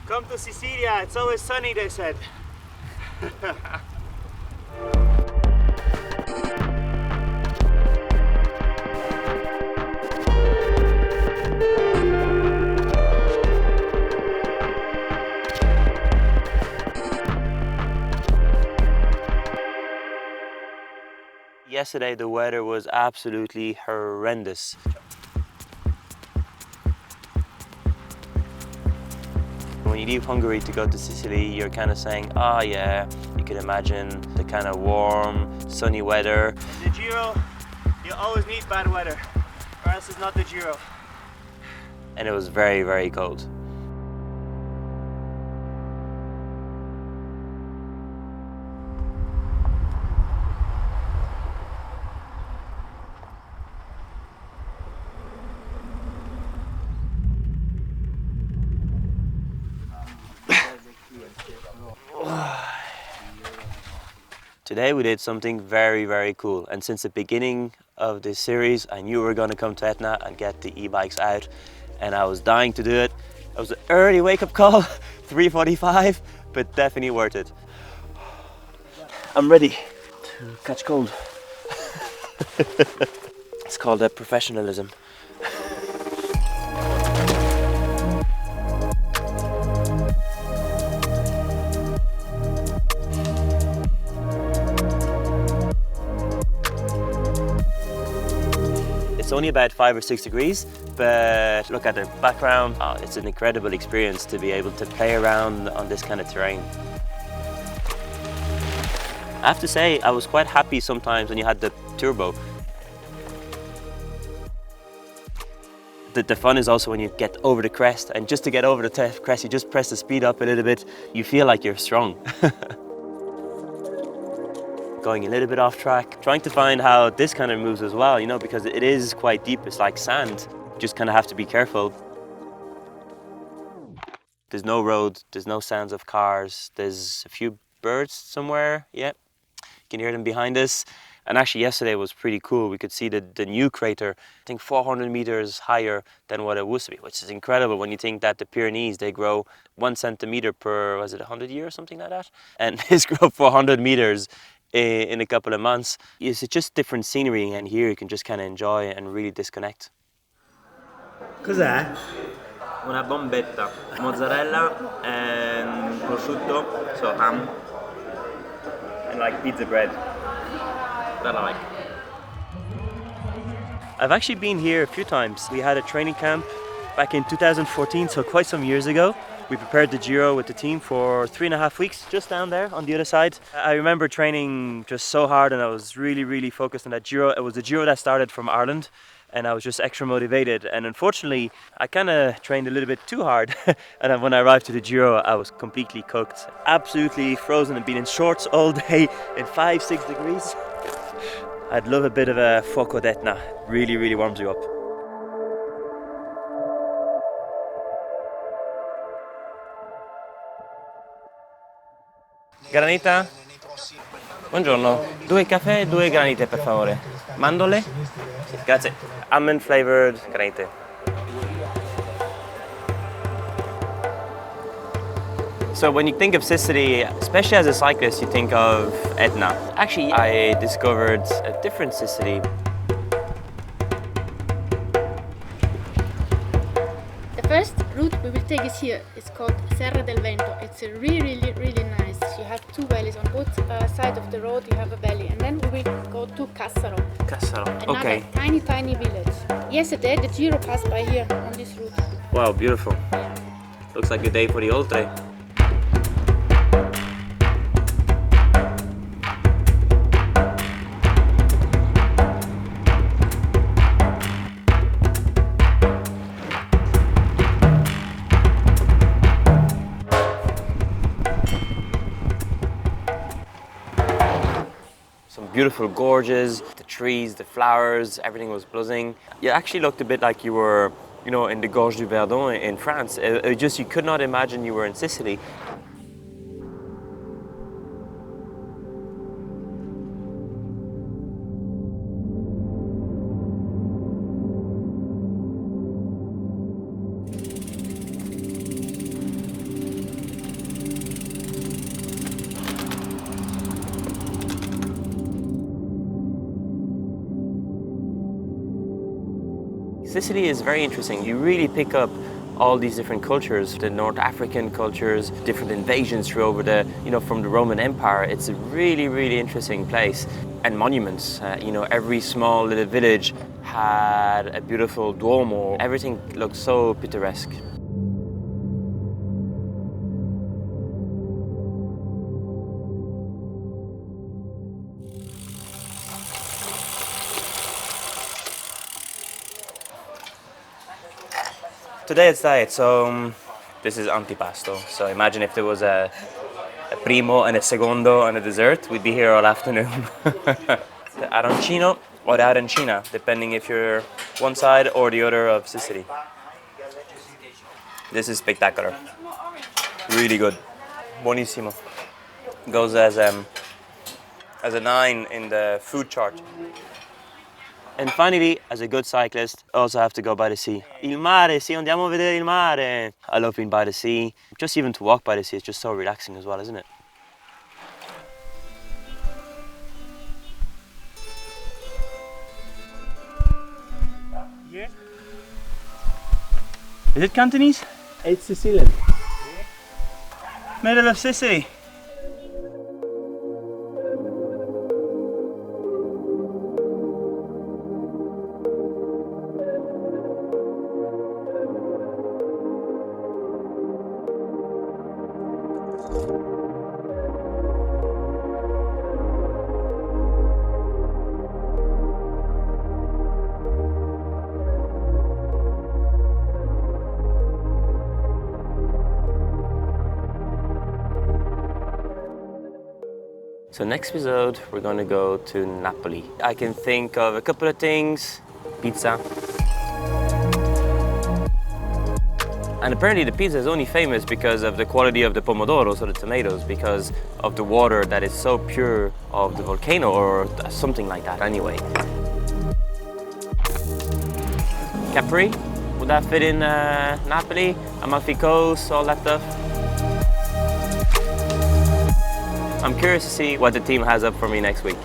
Come to Sicilia, it's always sunny, they said. Yesterday the weather was absolutely horrendous. When you leave Hungary to go to Sicily, you're kind of saying, oh yeah, you can imagine the kind of warm, sunny weather. In the Giro, you always need bad weather, or else it's not the Giro. And it was very, very cold. Today we did something very, very cool, and since the beginning of this series I knew we were going to come to Aetna and get the e-bikes out, and I was dying to do it. It was an early wake-up call, 3:45, but definitely worth it. I'm ready to catch cold. It's called professionalism. It's only about 5 or 6 degrees, but look at the background. Oh, it's an incredible experience to be able to play around on this kind of terrain. I have to say, I was quite happy sometimes when you had the turbo. The fun is also when you get over the crest, and just to get over the crest, you just press the speed up a little bit. You feel like you're strong. Going a little bit off track, trying to find how this kind of moves as well, you know, because it is quite deep, it's like sand. You just kind of have to be careful. There's no road, there's no sounds of cars, there's a few birds somewhere, yeah. You can hear them behind us. And actually yesterday was pretty cool. We could see the new crater, I think 400 meters higher than what it used to be, which is incredible when you think that the Pyrenees, they grow 1 centimeter per, was it 100 years or something like that? And this grew 400 meters in a couple of months. It's just different scenery, and here you can just kind of enjoy and really disconnect. Cos'è? Una bombetta, mozzarella and prosciutto, so ham, And like pizza bread. that I like. I've actually been here a few times. We had a training camp back in 2014, so quite some years ago. We prepared the Giro with the team for 3.5 weeks, just down there on the other side. I remember training just so hard, and I was really, really focused on that Giro. It was the Giro that started from Ireland, and I was just extra motivated. And unfortunately, I kind of trained a little bit too hard. And then when I arrived to the Giro, I was completely cooked. Absolutely frozen and been in shorts all day in 5-6 degrees. I'd love a bit of a fuoco d'Etna. Really, really warms you up. Granita? Buongiorno, 2 caffè e 2 granite per favore. Mandorle? Sì, grazie. Almond flavored granite. So when you think of Sicily, especially as a cyclist, you think of Aetna. Actually, I discovered a different Sicily. The first route we will take is here. It's called Serra del Vento. It's really nice. You have 2 valleys on both sides of the road. You have a valley, and then we will go to Cassaro. Cassaro, Another okay. tiny village. Yesterday the Giro passed by here on this route. Wow, beautiful. Looks like a day for the Oltre. Some beautiful gorges, the trees, the flowers, everything was buzzing. You actually looked a bit like you were, you know, in the Gorge du Verdon in France. It just, you could not imagine you were in Sicily. Sicily is very interesting. You really pick up all these different cultures, the North African cultures, different invasions through over the, from the Roman Empire. It's a really, really interesting place. And monuments, every small little village had a beautiful Duomo. Everything looked so picturesque. Today it's diet, so this is antipasto. So imagine if there was a primo and a secondo and a dessert, we'd be here all afternoon. The arancino or the arancina, depending if you're one side or the other of Sicily. This is spectacular. Really good. Buonissimo. Goes as a 9 in the food chart. And finally, as a good cyclist, I also have to go by the sea. Il mare, sì, andiamo a vedere il mare. I love being by the sea. Just even to walk by the sea, it's just so relaxing as well, isn't it? Here? Is it Cantonese? It's Sicilian. Middle of Sicily. So next episode, we're going to go to Napoli. I can think of a couple of things. Pizza. And apparently the pizza is only famous because of the quality of the pomodoros or the tomatoes, because of the water that is so pure of the volcano or something like that anyway. Capri, would that fit in Napoli? Amalfi Coast, all that stuff? I'm curious to see what the team has up for me next week.